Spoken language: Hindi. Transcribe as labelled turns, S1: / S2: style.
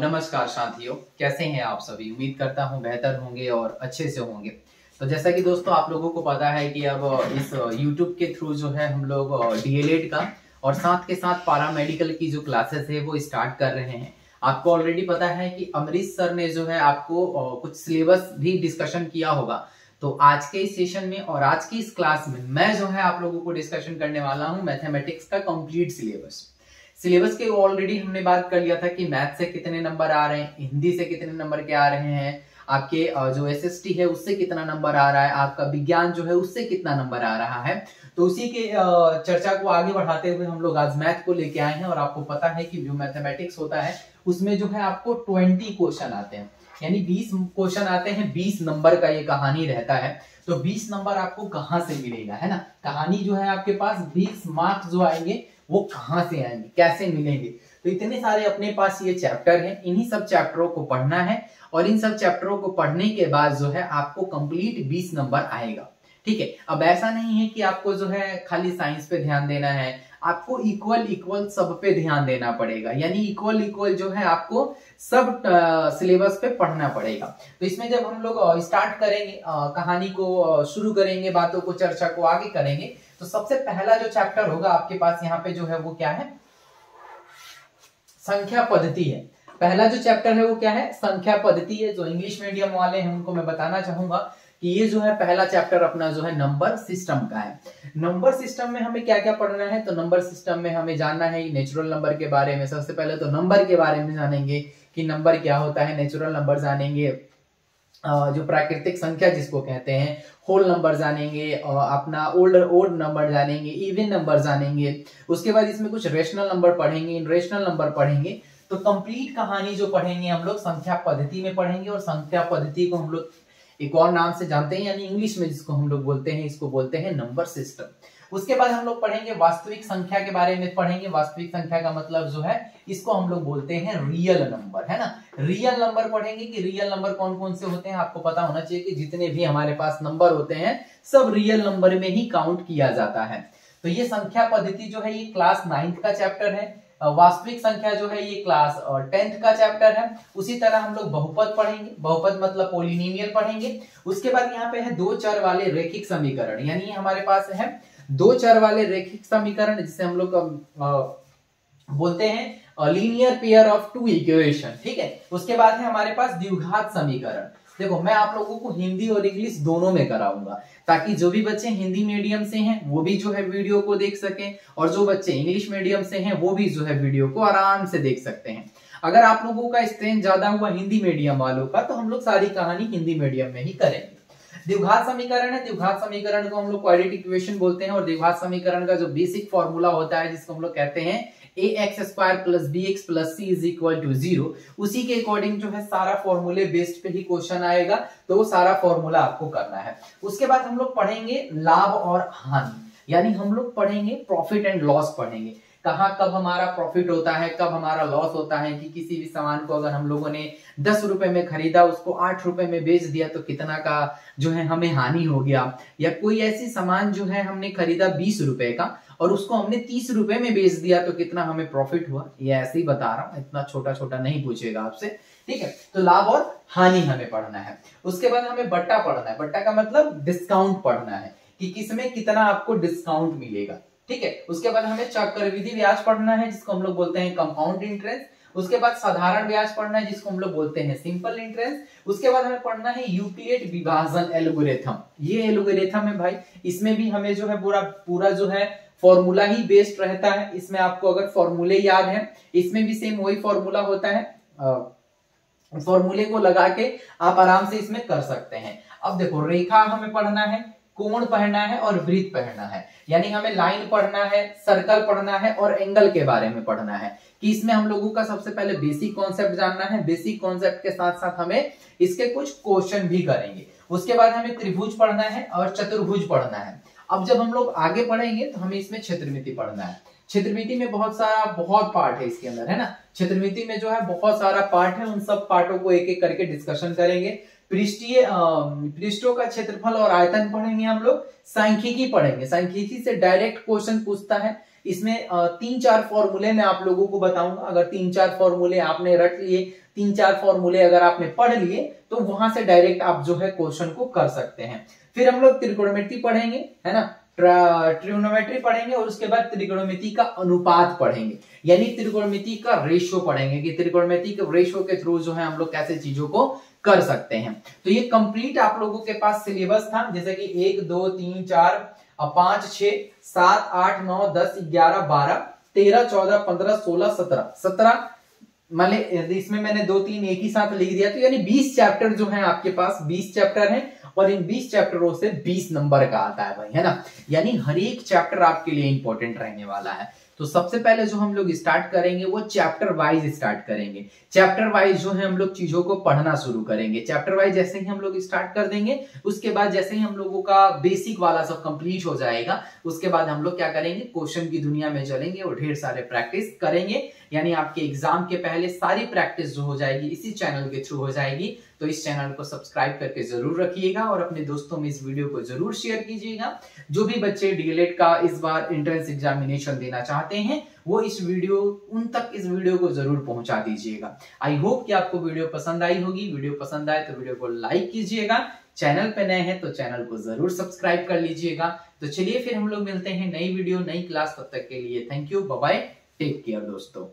S1: नमस्कार साथियों, कैसे हैं आप सभी। उम्मीद करता हूं बेहतर होंगे और अच्छे से होंगे। तो जैसा कि दोस्तों आप लोगों को पता है कि अब इस YouTube के थ्रू जो है हम लोग DLED का और साथ के साथ पैरामेडिकल की जो क्लासेस है वो स्टार्ट कर रहे हैं। आपको ऑलरेडी पता है कि अमरीश सर ने जो है आपको कुछ सिलेबस भी डिस्कशन किया होगा। तो आज के इस सेशन में और आज की इस क्लास में मैं जो है आप लोगों को डिस्कशन करने वाला हूं मैथमेटिक्स का कंप्लीट सिलेबस के ऑलरेडी हमने बात कर लिया था कि मैथ से कितने नंबर आ रहे हैं, हिंदी से कितने नंबर के आ रहे हैं, आपके जो SST है उससे कितना नंबर आ रहा है, आपका विज्ञान जो है उससे कितना नंबर आ रहा है। तो उसी के चर्चा को आगे बढ़ाते हुए हम लोग आज मैथ को लेके आए हैं। और आपको पता है कि जो मैथमेटिक्स होता है उसमें जो है आपको 20 क्वेश्चन आते हैं, यानी 20 क्वेश्चन आते हैं, 20 नंबर का ये कहानी रहता है। तो 20 नंबर आपको कहां से मिलेगा, है ना। कहानी जो है आपके पास 20 मार्क्स जो आएंगे वो कहां से आएंगे, कैसे मिलेंगे। तो इतने सारे अपने पास ये चैप्टर हैं, इन्हीं सब चैप्टरों को पढ़ना है और इन सब चैप्टरों को पढ़ने के बाद जो है आपको कंप्लीट 20 नंबर आएगा। ठीक है। अब ऐसा नहीं है कि आपको जो है खाली साइंस पे ध्यान देना है, आपको इक्वल सब पे ध्यान देना पड़ेगा, यानी इक्वल जो है आपको सब सिलेबस पे पढ़ना पड़ेगा। तो इसमें जब हम लोग स्टार्ट करेंगे, कहानी को शुरू करेंगे, बातों को चर्चा को आगे करेंगे, तो सबसे पहला जो चैप्टर होगा आपके पास यहाँ पे जो है वो क्या है, संख्या पद्धति है। पहला जो चैप्टर है वो क्या है, संख्या पद्धति है। जो इंग्लिश मीडियम वाले हैं उनको मैं बताना चाहूंगा कि ये जो है पहला चैप्टर अपना जो है नंबर सिस्टम का है। नंबर सिस्टम में हमें क्या क्या पढ़ना है, तो नंबर सिस्टम में हमें जानना है नेचुरल नंबर के बारे में। सबसे पहले तो नंबर के बारे में जानेंगे कि नंबर क्या होता है, नेचुरल नंबर जानेंगे, जो प्राकृतिक संख्या जिसको कहते हैं, होल नंबर जानेंगे, अपना ओड नंबर जानेंगे, इवन नंबर जानेंगे। उसके बाद इसमें कुछ रेशनल नंबर पढ़ेंगे, इनरेशनल नंबर पढ़ेंगे। तो कंप्लीट कहानी जो पढ़ेंगे हम लोग संख्या पद्धति में पढ़ेंगे। और संख्या पद्धति को हम लोग एक और नाम से जानते हैं, यानी इंग्लिश में जिसको हम लोग बोलते हैं, इसको बोलते हैं नंबर सिस्टम। उसके बाद हम लोग पढ़ेंगे वास्तविक संख्या के बारे में पढ़ेंगे। वास्तविक संख्या का मतलब जो है इसको हम लोग बोलते हैं रियल नंबर, है ना। रियल नंबर पढ़ेंगे कि रियल नंबर कौन कौन से होते हैं। आपको पता होना चाहिए कि जितने भी हमारे पास नंबर होते हैं सब रियल नंबर में ही काउंट किया जाता है। तो ये संख्या पद्धति जो है ये क्लास 9th का चैप्टर है। वास्तविक संख्या जो है ये क्लास 10th का चैप्टर है। उसी तरह हम लोग बहुपद पढ़ेंगे, बहुपद मतलब पॉलिनोमियल पढ़ेंगे। उसके बाद यहाँ पे है दो चर वाले रैखिक समीकरण, यानी हमारे पास है दो चर वाले रैखिक समीकरण, जिसे हम लोग बोलते हैं linear pair of two equation. ठीक है। उसके बाद है हमारे पास द्विघात समीकरण। देखो मैं आप लोगों को हिंदी और इंग्लिश दोनों में कराऊंगा, ताकि जो भी बच्चे हिंदी मीडियम से हैं वो भी जो है वीडियो को देख सकें, और जो बच्चे इंग्लिश मीडियम से हैं वो भी जो है वीडियो को आराम से देख सकते हैं। अगर आप लोगों का स्ट्रेंथ ज्यादा हुआ हिंदी मीडियम वालों का, तो हम लोग सारी कहानी हिंदी मीडियम में ही करेंगे। द्विघात समीकरण है, द्विघात समीकरण को हम लोग क्वाड्रेटिक इक्वेशन बोलते हैं। और द्विघात समीकरण का जो बेसिक फॉर्मूला होता है जिसको हम लोग कहते हैं ax² + bx + c = 0, उसी के अकॉर्डिंग जो है सारा फॉर्मूले बेस्ड पे ही क्वेश्चन आएगा। तो वो सारा फॉर्मूला आपको करना है। उसके बाद हम लोग पढ़ेंगे लाभ और हानि, यानी हम लोग पढ़ेंगे प्रॉफिट एंड लॉस पढ़ेंगे। कहाँ कब हमारा प्रॉफिट होता है, कब हमारा लॉस होता है, कि किसी भी सामान को अगर हम लोगों ने 10 रुपए में खरीदा, उसको 8 रुपए में बेच दिया तो कितना का जो है हमें हानि हो गया। या कोई ऐसी सामान जो है हमने खरीदा 20 रुपए का और उसको हमने 30 रुपए में बेच दिया तो कितना हमें प्रॉफिट हुआ। ये ऐसे ही बता रहा हूं, इतना छोटा छोटा नहीं पूछेगा आपसे। ठीक है। तो लाभ और हानि हमें पढ़ना है। उसके बाद हमें बट्टा पढ़ना है। बट्टा का मतलब डिस्काउंट पढ़ना है कि किसमें कितना आपको डिस्काउंट मिलेगा। ठीक है। उसके बाद हमें चक्रवृद्धि ब्याज पढ़ना है, जिसको हम लोग बोलते हैं कंपाउंड इंटरेस्ट। उसके बाद साधारण ब्याज पढ़ना है, जिसको हम लोग बोलते हैं सिंपल इंटरेस्ट। उसके बाद हमें पढ़ना है यूक्लिड विभाजन एल्गोरिथम। ये एल्गोरिथम है भाई, इसमें भी हमें जो है पूरा जो है फॉर्मूला ही बेस्ड रहता है। इसमें आपको अगर फॉर्मूले याद है, इसमें भी सेम वही फॉर्मूला होता है। फॉर्मूले को लगा के आप आराम से इसमें कर सकते हैं। अब देखो रेखा हमें पढ़ना है, कोण पढ़ना है और वृत्त पढ़ना है, यानी हमें लाइन पढ़ना है, सर्कल पढ़ना है और एंगल के बारे में पढ़ना है। कि इसमें हम लोगों का सबसे पहले बेसिक कॉन्सेप्ट जानना है। बेसिक कॉन्सेप्ट के साथ साथ हमें इसके कुछ क्वेश्चन भी करेंगे। उसके बाद हमें त्रिभुज पढ़ना है और चतुर्भुज पढ़ना है। अब जब हम लोग आगे पढ़ेंगे तो हमें इसमें क्षेत्रमिति पढ़ना है। क्षेत्रमिति में बहुत पार्ट है इसके अंदर, है ना। क्षेत्रमिति में जो है बहुत सारा पार्ट है, उन सब पार्टों को एक एक करके डिस्कशन करेंगे। पृष्ठों का क्षेत्रफल और आयतन पढ़ेंगे हम लोग। सांख्यिकी पढ़ेंगे, सांख्यिकी से डायरेक्ट क्वेश्चन पूछता है इसमें 3-4 फॉर्मूले मैं आप लोगों को बताऊंगा। अगर 3-4 फॉर्मूले आपने रट लिए, 3-4 फॉर्मूले अगर आपने पढ़ लिए, तो वहां से डायरेक्ट आप जो है क्वेश्चन को कर सकते हैं। फिर हम लोग त्रिकोणमिति पढ़ेंगे, है ना, ट्रिग्नोमेट्री पढ़ेंगे, और उसके बाद त्रिकोणमिति का अनुपात पढ़ेंगे, यानी त्रिकोणमिति का रेशियो पढ़ेंगे कि त्रिकोणमिति के रेशियो के थ्रू जो है हम लोग कैसे चीजों को कर सकते हैं। तो ये कंप्लीट आप लोगों के पास सिलेबस था, जैसे कि 1 2 3 4 5 6 7 8 9 10 11 12 13 14 15 16 17 मान इसमें मैंने 2-3 एक ही साथ लिख दिया, तो यानी 20 चैप्टर जो है आपके पास, 20 चैप्टर हैं, और इन 20 चैप्टरों से 20 नंबर का आता है भाई, है ना, यानी हर एक चैप्टर आपके लिए इंपॉर्टेंट रहने वाला है। तो सबसे पहले जो हम लोग स्टार्ट करेंगे वो चैप्टर वाइज स्टार्ट करेंगे। चैप्टर वाइज जो है हम लोग चीजों को पढ़ना शुरू करेंगे। चैप्टर वाइज जैसे ही हम लोग स्टार्ट कर देंगे, उसके बाद जैसे ही हम लोगों का बेसिक वाला सब कंप्लीट हो जाएगा, उसके बाद हम लोग क्या करेंगे, क्वेश्चन की दुनिया में चलेंगे और ढेर सारे प्रैक्टिस करेंगे, यानी आपके एग्जाम के पहले सारी प्रैक्टिस जो हो जाएगी इसी चैनल के थ्रू हो जाएगी। तो इस चैनल को सब्सक्राइब करके जरूर रखिएगा और अपने दोस्तों में इस वीडियो को जरूर शेयर कीजिएगा। जो भी बच्चे डीएलएड का इस बार एंट्रेंस एग्जामिनेशन देना चाहते हैं, वो इस वीडियो को जरूर पहुंचा दीजिएगा। आई होप कि आपको वीडियो पसंद आई होगी। वीडियो पसंद आए तो वीडियो को लाइक कीजिएगा, चैनल पे नए हैं तो चैनल को जरूर सब्सक्राइब कर लीजिएगा। तो चलिए फिर हम लोग मिलते हैं नई वीडियो नई क्लास, तब तक के लिए thank you, bye bye, take care दोस्तों।